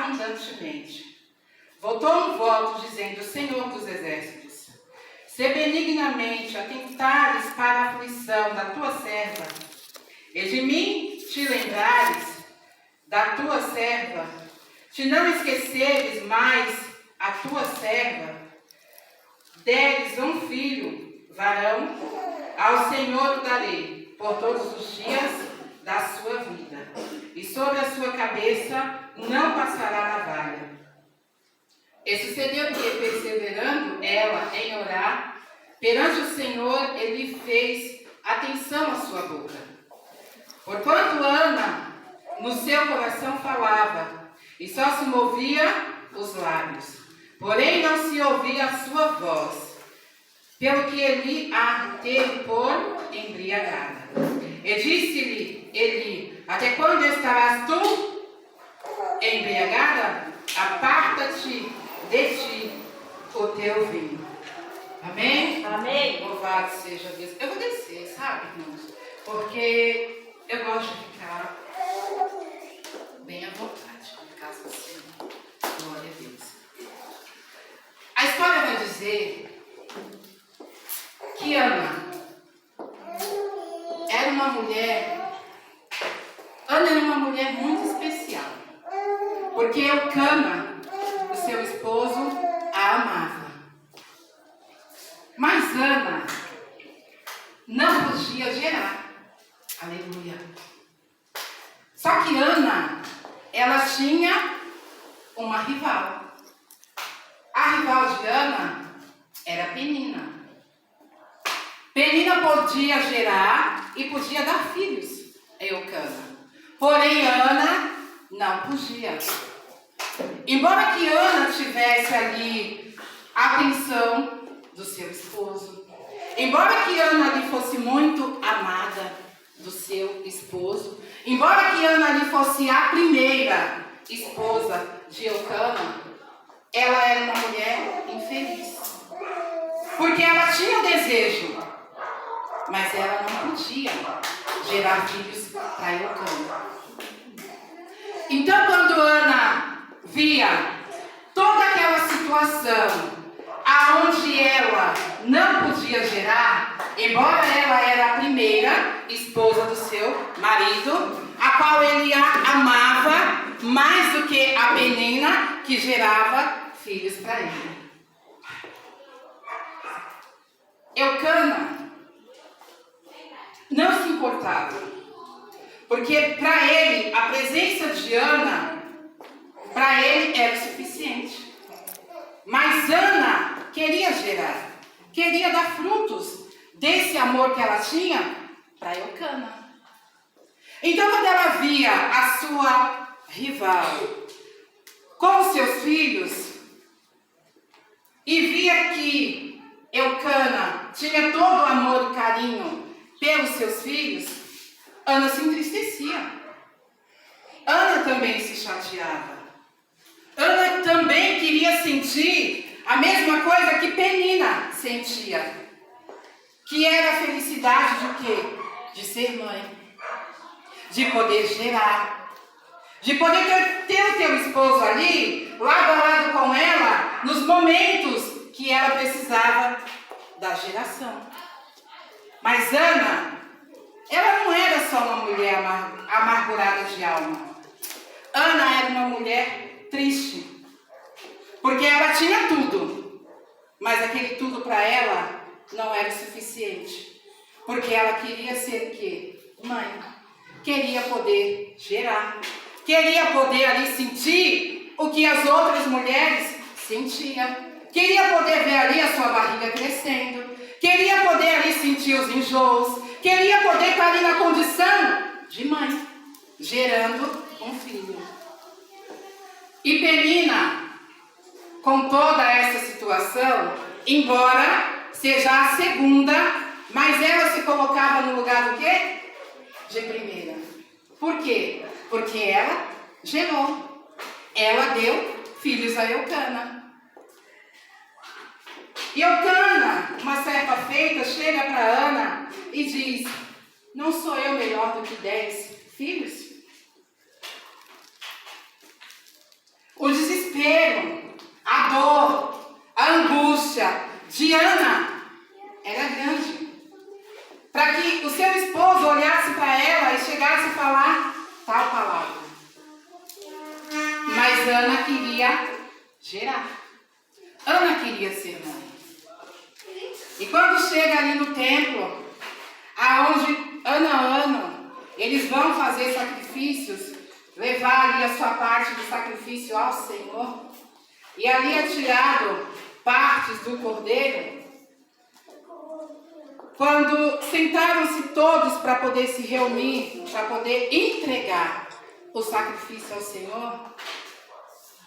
abundantemente. Voltou um voto dizendo: Senhor dos exércitos, se benignamente atentares para a aflição da tua serva, e de mim te lembrares da tua serva, se não esqueceres mais a tua serva, deres um filho, varão, ao Senhor o darei por todos os dias da sua vida, e sobre a sua cabeça não passará navalha. E sucedeu que, perseverando ela em orar, perante o Senhor, ele fez atenção à sua boca. Porquanto Ana no seu coração falava, e só se movia os lábios, porém não se ouvia a sua voz, pelo que ele a teve por embriagada. E disse-lhe Eli: até quando estarás tu embriagada? Aparta-te de ti o teu vinho. Amém? Amém. Louvado seja Deus. Eu vou descer, sabe, irmãos? Porque eu gosto de ficar bem à vontade, em casa assim. Glória a Deus. A história vai dizer que Ana era uma mulher muito especial, porque Eucana, o seu esposo, a amava. Mas Ana não podia gerar. Aleluia. Só que Ana, ela tinha uma rival. A rival de Ana era Penina. Penina podia gerar e podia dar filhos a Eucana. Porém, Ana não podia. Embora que Ana tivesse ali a atenção do seu esposo, embora que Ana ali fosse muito amada do seu esposo, embora que Ana ali fosse a primeira esposa de Eucana, ela era uma mulher infeliz. Porque ela tinha um desejo, mas ela não podia gerar filhos para Eucana. Então, quando Ana via toda aquela situação aonde ela não podia gerar, embora ela era a primeira esposa do seu marido, a qual ele a amava mais do que a Penina, que gerava filhos para ele. Eucana não se importava, porque para ele a presença de Ana, para ele era o suficiente. Mas Ana queria gerar, queria dar frutos desse amor que ela tinha para Eucana. Então, quando ela via a sua rival com os seus filhos e via que Eucana tinha todo o amor e carinho pelos seus filhos, Ana se entristecia. Ana também se chateava. Ana também queria sentir a mesma coisa que Penina sentia, que era a felicidade de quê? De ser mãe, de poder gerar, de poder ter o teu esposo ali, lado a lado com ela, nos momentos que ela precisava da geração. Mas Ana, ela não era só uma mulher amargurada de alma. Ana era uma mulher triste, porque ela tinha tudo, mas aquele tudo para ela não era o suficiente, porque ela queria ser o quê? Mãe. Queria poder gerar, queria poder ali sentir o que as outras mulheres sentiam, queria poder ver ali a sua barriga crescendo, queria poder ali sentir os enjoos, queria poder estar ali na condição de mãe, gerando um filho. E Penina, com toda essa situação, embora seja a segunda, mas ela se colocava no lugar do quê? De primeira. Por quê? Porque ela gerou. Ela deu filhos a Eucana. E Eucana, uma certa feita, chega para Ana e diz: não sou eu melhor do que 10 filhos? O desespero, a dor, a angústia de Ana era grande. Para que o seu esposo olhasse para ela e chegasse a falar tal palavra. Mas Ana queria gerar. Ana queria ser mãe. E quando chega ali no templo, aonde ano a ano eles vão fazer sacrifícios, levar ali a sua parte do sacrifício ao Senhor, e ali é tirado partes do cordeiro. Quando sentaram-se todos para poder se reunir, para poder entregar o sacrifício ao Senhor,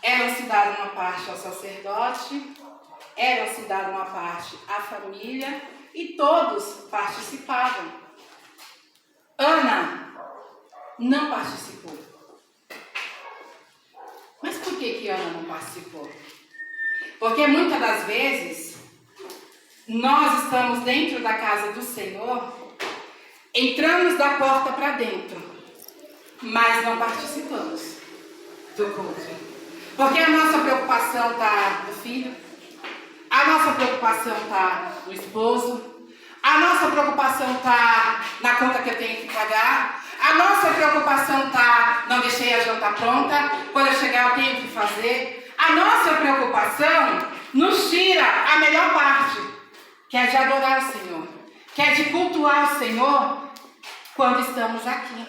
era-se dada uma parte ao sacerdote, era-se dada uma parte à família e todos participavam. Ana não participou. Mas por que Ana não participou? Porque muitas das vezes nós estamos dentro da casa do Senhor, entramos da porta para dentro, mas não participamos do culto. Porque a nossa preocupação está no filho, a nossa preocupação está no esposo, a nossa preocupação está na conta que eu tenho que pagar, a nossa preocupação está, não deixei a janta pronta, quando eu chegar eu tenho que fazer. A nossa preocupação nos tira a melhor parte, que é de adorar o Senhor, que é de cultuar o Senhor quando estamos aqui.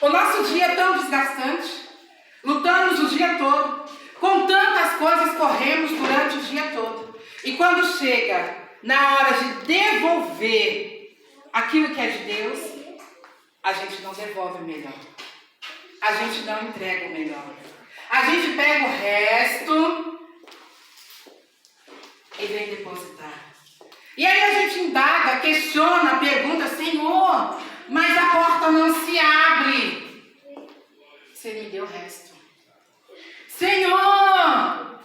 O nosso dia é tão desgastante, lutamos o dia todo, com tantas coisas corremos durante o dia todo. E quando chega na hora de devolver aquilo que é de Deus, a gente não devolve o melhor. A gente não entrega o melhor. A gente pega o resto e vem depositar. E aí a gente indaga, questiona, pergunta: Senhor, mas a porta não se abre. Você me deu o resto. Senhor,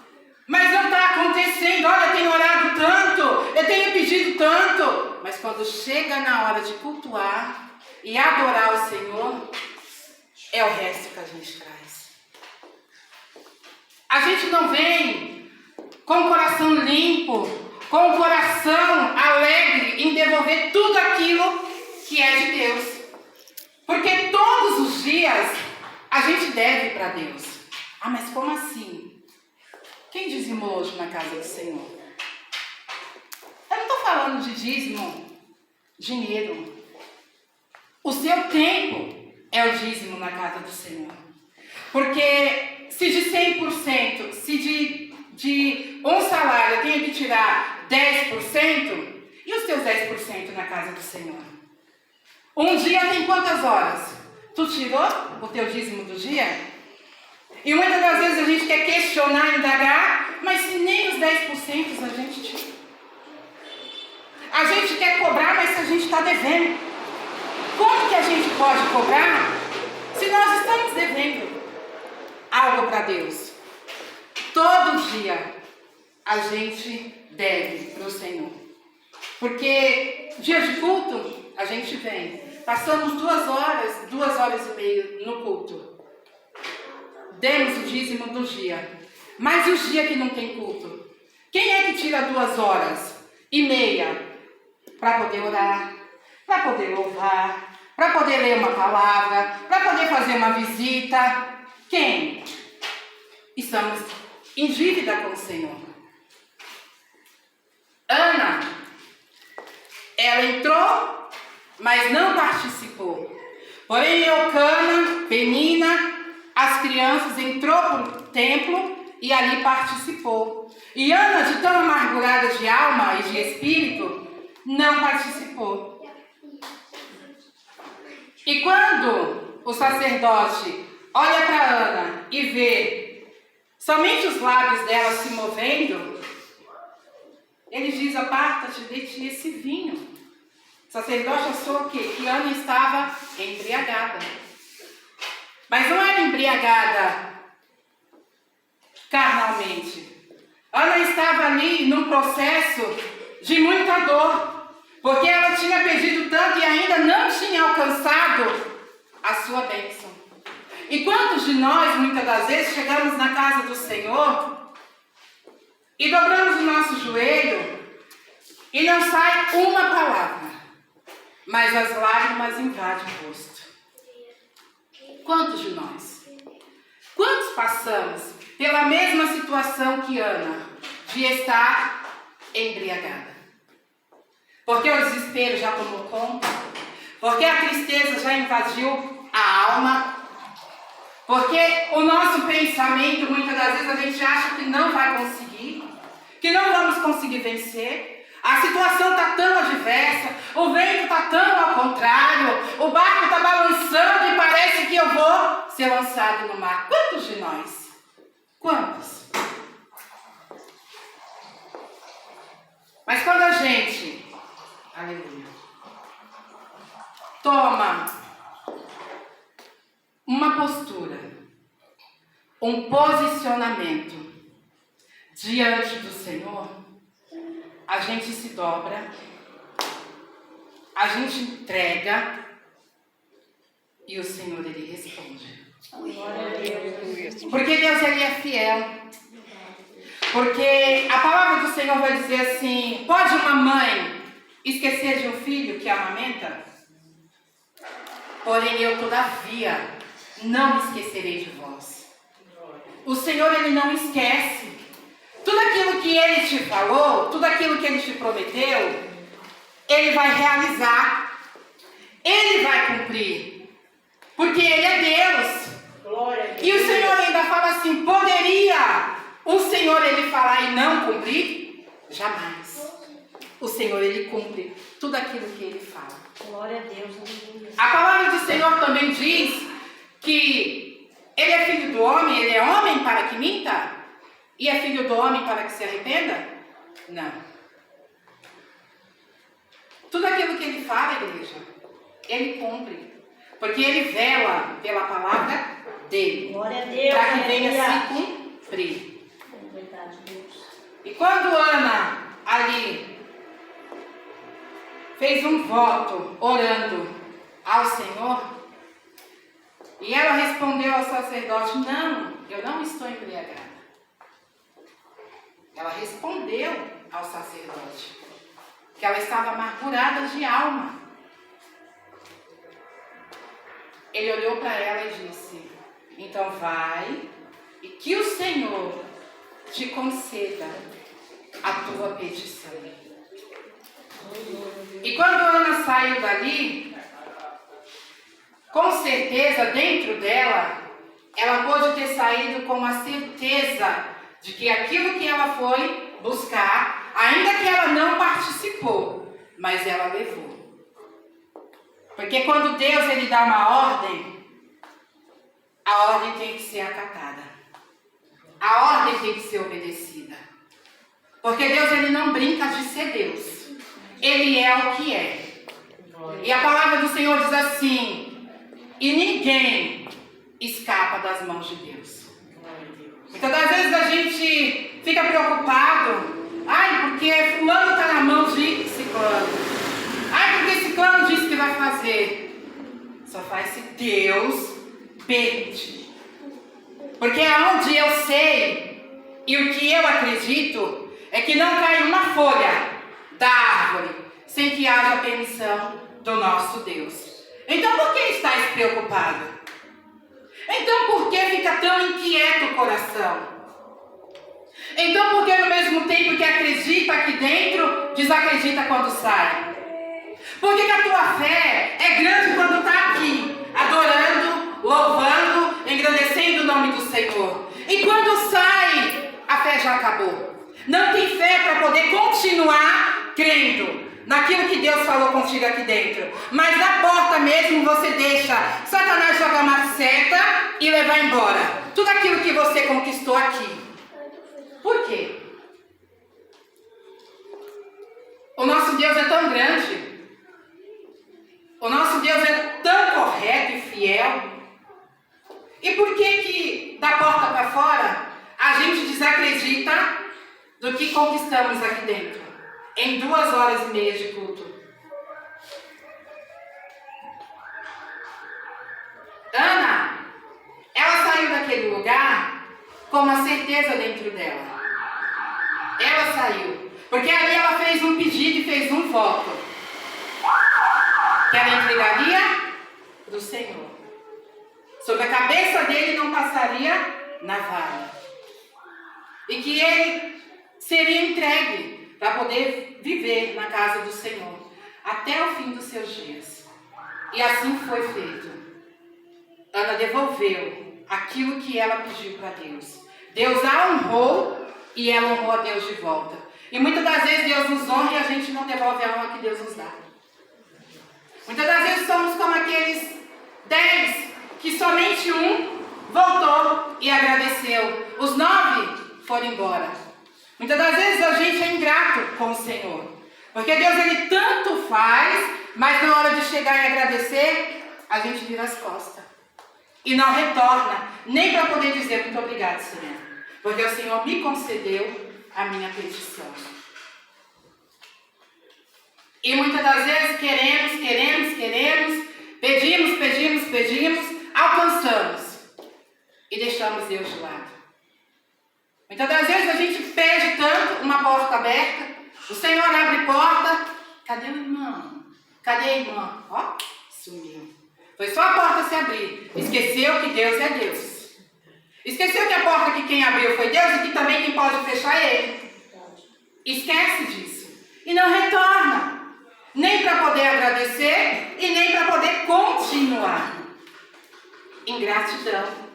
mas não está acontecendo. Olha, eu tenho orado tanto, eu tenho pedido tanto. Mas quando chega na hora de cultuar e adorar o Senhor, é o resto que a gente traz. A gente não vem com o coração limpo, com o coração alegre em devolver tudo aquilo que é de Deus. Porque todos os dias a gente deve para Deus. Ah, mas como assim? Quem dizimou hoje na casa do Senhor? Eu não estou falando de dízimo, dinheiro. O seu tempo é o dízimo na casa do Senhor. Porque se de 100%, se de um salário eu tenho que tirar 10%, e os teus 10% na casa do Senhor? Um dia tem quantas horas? Tu tirou o teu dízimo do dia? E muitas das vezes a gente quer questionar, indagar, mas se nem os 10% a gente tira. A gente quer cobrar, mas se a gente está devendo. Como que a gente pode cobrar se nós estamos devendo algo para Deus? Todo dia a gente deve para o Senhor. Porque dia de culto a gente vem. Passamos 2 horas e meia no culto. Demos o dízimo do dia. Mas e os dias que não tem culto? Quem é que tira 2 horas e meia para poder orar, para poder louvar, para poder ler uma palavra, para poder fazer uma visita? Quem? Estamos em dívida com o Senhor. Ana, ela entrou, mas não participou. Porém, Eucana, Penina, as crianças entrou para o templo e ali participou. E Ana, de tão amargurada de alma e de espírito, não participou. E quando o sacerdote olha para Ana e vê somente os lábios dela se movendo, ele diz: aparta-te de ti esse vinho. O sacerdote achou o quê? Que Ana estava embriagada. Mas não era embriagada carnalmente. Ana estava ali num processo de muita dor, porque ela tinha pedido tanto e ainda não tinha alcançado a sua bênção. E quantos de nós, muitas das vezes, chegamos na casa do Senhor e dobramos o nosso joelho e não sai uma palavra, mas as lágrimas invadem o rosto? Quantos de nós? Quantos passamos pela mesma situação que Ana, de estar embriagada? Porque o desespero já tomou conta, porque a tristeza já invadiu a alma, porque o nosso pensamento, muitas das vezes, a gente acha que não vai conseguir, que não vamos conseguir vencer. A situação está tão adversa, o vento está tão ao contrário, o barco está balançando e parece que eu vou ser lançado no mar. Quantos de nós? Quantos? Mas quando a gente, aleluia, toma uma postura, um posicionamento diante do Senhor, a gente se dobra, a gente entrega e o Senhor, Ele responde. Porque Deus, Ele é fiel. Porque a palavra do Senhor vai dizer assim: pode uma mãe esquecer de um filho que amamenta? Porém eu, todavia, não me esquecerei de vós. O Senhor, Ele não esquece. Tudo aquilo que Ele te falou, tudo aquilo que Ele te prometeu, Ele vai realizar. Ele vai cumprir. Porque Ele é Deus. E o Senhor ainda fala assim: poderia o Senhor, Ele falar e não cumprir? Jamais. O Senhor, Ele cumpre tudo aquilo que Ele fala. Glória a Deus. A palavra do Senhor também diz que Ele é filho do homem, Ele é homem para que minta? E é filho do homem para que se arrependa? Não. Tudo aquilo que Ele fala, igreja, Ele cumpre. Porque Ele vela pela palavra dEle. Glória a Deus. Para que venha se cumprir. Verdade, Deus. E quando Ana ali fez um voto orando ao Senhor, e ela respondeu ao sacerdote: não, eu não estou embriagada. Ela respondeu ao sacerdote que ela estava amargurada de alma. Ele olhou para ela e disse: então vai e que o Senhor te conceda a tua petição. E quando Ana saiu dali, com certeza dentro dela, ela pôde ter saído com a certeza de que aquilo que ela foi buscar, ainda que ela não participou, mas ela levou. Porque quando Deus, Ele dá uma ordem, a ordem tem que ser acatada. A ordem tem que ser obedecida. Porque Deus, Ele não brinca de ser Deus. Ele é o que é. E a palavra do Senhor diz assim: e ninguém escapa das mãos de Deus. Muitas das vezes a gente fica preocupado: ai, porque fulano está na mão de ciclano. Ai, porque ciclano disse que vai fazer. Só faz se Deus permitir. Porque aonde eu sei e o que eu acredito é que não cai uma folha da árvore sem que haja permissão do nosso Deus. Então por que está preocupado? Então por que fica tão inquieto o coração? Então por que no mesmo tempo que acredita aqui dentro, desacredita quando sai? Por que a tua fé é grande quando está aqui, adorando, louvando, engrandecendo o nome do Senhor? E quando sai, a fé já acabou. Não tem fé para poder continuar crendo naquilo que Deus falou contigo aqui dentro. Mas na porta mesmo você deixa Satanás jogar uma seta e levar embora tudo aquilo que você conquistou aqui. Por quê? O nosso Deus é tão grande. O nosso Deus é tão correto e fiel. E por que da porta para fora a gente desacredita do que conquistamos aqui dentro? Em 2h30 de culto. Ana, com uma certeza dentro dela. Ela saiu, porque ali ela fez um pedido e fez um voto, que ela entregaria para o Senhor. Sobre a cabeça dele não passaria navalha. E que ele seria entregue para poder viver na casa do Senhor até o fim dos seus dias. E assim foi feito. Ana devolveu aquilo que ela pediu para Deus. Deus a honrou e ela honrou a Deus de volta. E muitas das vezes Deus nos honra e a gente não devolve a honra que Deus nos dá. Muitas das vezes somos como aqueles 10 que somente um voltou e agradeceu. Os 9 foram embora. Muitas das vezes a gente é ingrato com o Senhor. Porque Deus, Ele tanto faz, mas na hora de chegar e agradecer, a gente vira as costas. E não retorna, nem para poder dizer muito obrigado, Senhor. Porque o Senhor me concedeu a minha petição. E muitas das vezes pedimos, alcançamos e deixamos Deus de lado. Muitas das vezes a gente pede tanto, uma porta aberta, o Senhor abre porta, cadê o irmão? Cadê a irmã? Ó, sumiu. Foi só a porta se abrir. Esqueceu que Deus é Deus. Esqueceu que a porta que quem abriu foi Deus e que também quem pode fechar é Ele. Esquece disso. E não retorna. Nem para poder agradecer e nem para poder continuar. Ingratidão.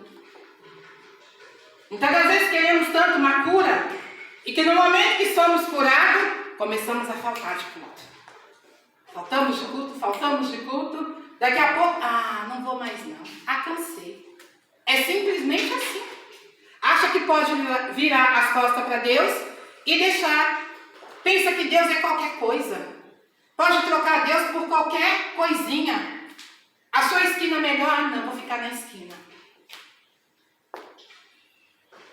Muitas das vezes queremos tanto uma cura e que no momento que somos curados, começamos a faltar de culto. Faltamos de culto. Daqui a pouco, não vou mais não. Cansei. É simplesmente assim. Acha que pode virar as costas para Deus e deixar. Pensa que Deus é qualquer coisa. Pode trocar Deus por qualquer coisinha. A sua esquina melhor? Não, vou ficar na esquina.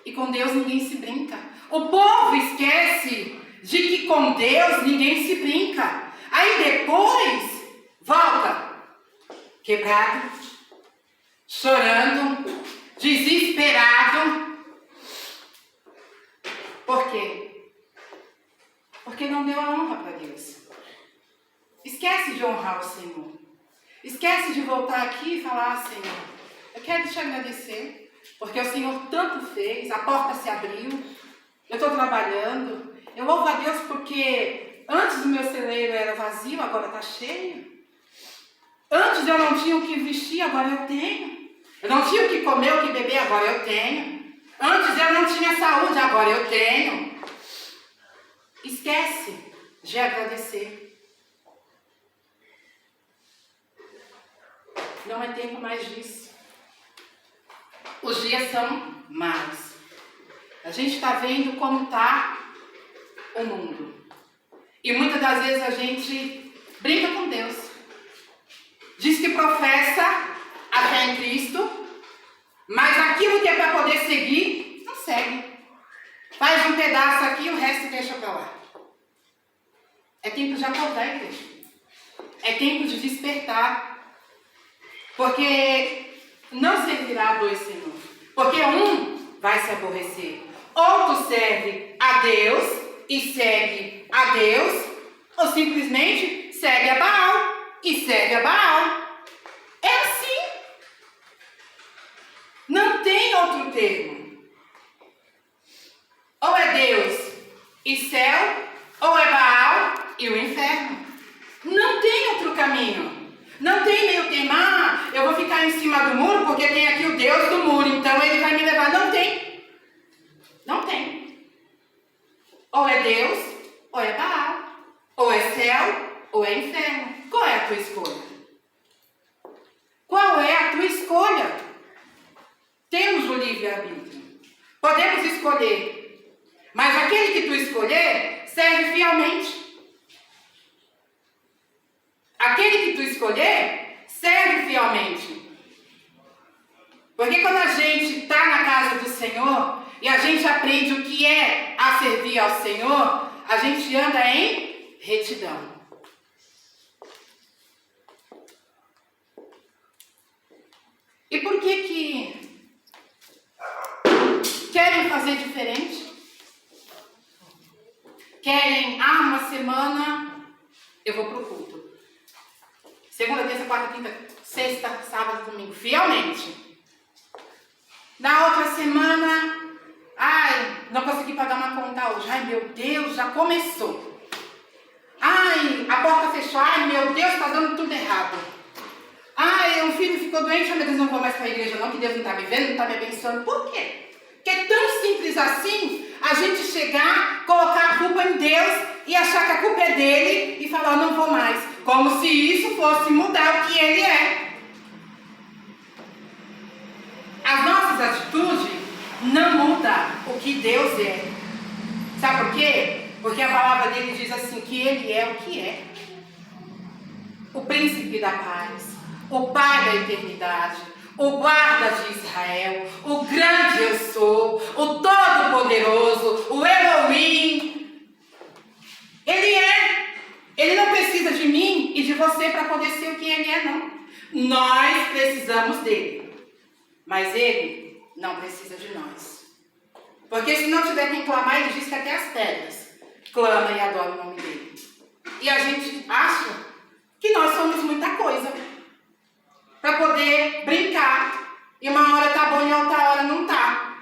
E com Deus ninguém se brinca. O povo esquece de que com Deus ninguém se brinca. Aí depois, volta. Quebrado, chorando, desesperado. Por quê? Porque não deu a honra para Deus. Esquece de honrar o Senhor. Esquece de voltar aqui e falar, Senhor, eu quero te agradecer, porque o Senhor tanto fez, a porta se abriu, eu estou trabalhando, eu louvo a Deus porque antes o meu celeiro era vazio, agora está cheio. Antes eu não tinha o que vestir, agora eu tenho. Eu não tinha o que comer, o que beber, agora eu tenho. Antes eu não tinha saúde, agora eu tenho. Esquece de agradecer. Não é tempo mais disso. Os dias são maus. A gente está vendo como está o mundo. E muitas das vezes a gente brinca com Deus. Diz que professa a fé em Cristo, mas aquilo que é para poder seguir, não segue. Faz um pedaço aqui e o resto deixa para lá. É tempo de acordar, igreja. É tempo de despertar. Porque não servirá a dois senhores. Porque um vai se aborrecer. Ou tu serve a Deus e segue a Deus, ou simplesmente segue a Baal e segue a Baal. É assim. Não tem outro termo. Ou é Deus e céu, ou é Baal e o inferno. Não tem outro caminho. Não tem meio termo. Eu vou ficar em cima do muro porque tem aqui o Deus do muro, então ele vai me levar. Não tem. Não tem. Ou é Deus, ou é Baal. Ou é céu, ou é inferno. Qual é a tua escolha? Qual é a tua escolha? Temos o livre-arbítrio. Podemos escolher. Mas aquele que tu escolher, serve fielmente. Aquele que tu escolher, serve fielmente. Porque quando a gente está na casa do Senhor e a gente aprende o que é a servir ao Senhor, a gente anda em retidão. E por que querem fazer diferente. Querem, uma semana eu vou pro culto. Segunda, terça, quarta, quinta, sexta, sábado, domingo, fielmente. Na outra semana, não consegui pagar uma conta hoje. Ai, meu Deus, já começou. Ai, a porta fechou. Ai, meu Deus, está dando tudo errado. Ai, um filho ficou doente. Ai, meu Deus, não vou mais para a igreja não, que Deus não está me vendo, não está me abençoando. Por quê? Porque é tão simples assim a gente chegar, colocar a culpa em Deus e achar que a culpa é dele e falar, não vou mais. Como se isso fosse mudar o que ele é. As nossas atitudes não mudam o que Deus é. Sabe por quê? Porque a palavra dele diz assim, que ele é o que é. O príncipe da paz, o pai da eternidade, o guarda de Israel, o grande eu sou, o todo-poderoso, o Elohim. Ele é. Ele não precisa de mim e de você para poder ser o que ele é, não. Nós precisamos dele. Mas ele não precisa de nós. Porque se não tiver quem clamar, ele diz que até as pedras clamam e adoram o nome dele. E a gente acha que nós somos muita coisa para poder brincar. E uma hora tá bom e outra hora não tá.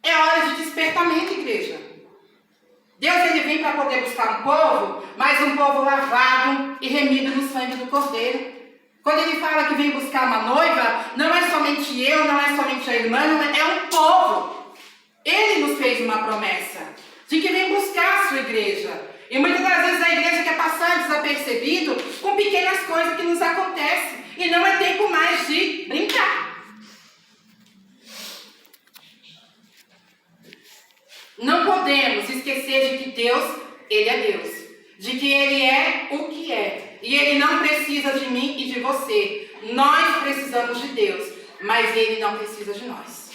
É hora de despertamento, igreja. Deus ele vem para poder buscar um povo, mas um povo lavado e remido no sangue do Cordeiro. Quando ele fala que vem buscar uma noiva, não é somente eu, não é somente a irmã, é um povo. Ele nos fez uma promessa de que vem buscar a sua igreja. E muitas das vezes a igreja quer passar desapercebido com pequenas coisas que nos acontecem. E não é tempo mais de brincar. Não podemos esquecer de que Deus, ele é Deus. De que ele é o que é. E ele não precisa de mim e de você. Nós precisamos de Deus, mas ele não precisa de nós.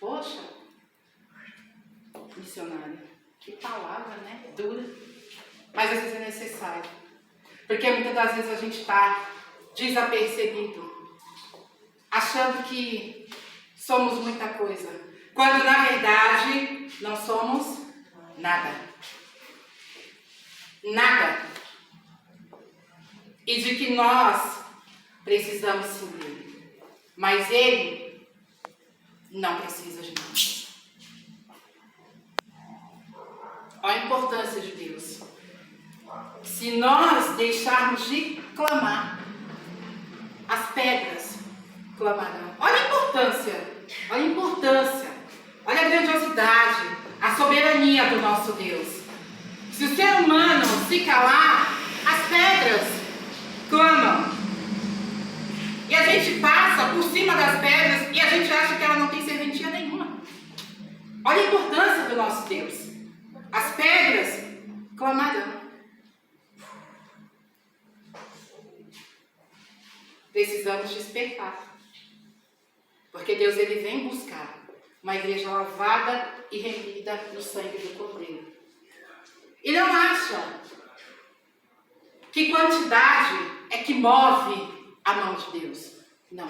Poxa, missionária, que palavra, né? Dura. Mas às vezes é necessário. Porque muitas das vezes a gente está desapercebido, achando que somos muita coisa, quando na verdade não somos nada. Nada. E de que nós precisamos sim dele. Mas ele não precisa de nós. Olha a importância de Deus. Se nós deixarmos de clamar, as pedras clamarão. Olha a importância. Olha a importância. Olha a grandiosidade, a soberania do nosso Deus. Se o ser humano se calar, as pedras clamam. E a gente passa por cima das pedras e a gente acha que ela não tem serventia nenhuma. Olha a importância do nosso Deus. As pedras clamarão. Precisamos despertar. Porque Deus ele vem buscar uma igreja lavada e remida no sangue do Cordeiro. E não acha que quantidade é que move a mão de Deus. Não.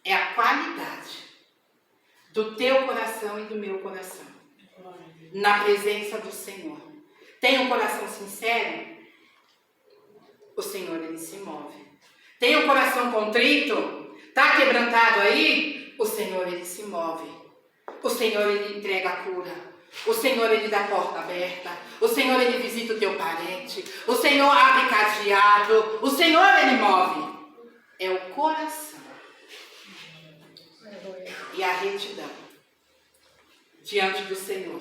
É a qualidade do teu coração e do meu coração. Na presença do Senhor. Tem um coração sincero? O Senhor, ele se move. Tem um coração contrito? Está quebrantado aí? O Senhor, ele se move. O Senhor, ele entrega a cura. O Senhor, ele dá a porta aberta. O Senhor, ele visita o teu parente. O Senhor abre cadeado. O Senhor, ele move. É o coração. E a retidão diante do Senhor,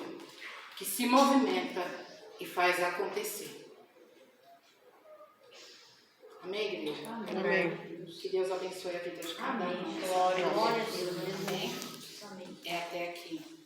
que se movimenta e faz acontecer. Amém, igreja? Amém. Que Deus abençoe a vida de cada um. Glória a Deus. Amém. É até aqui.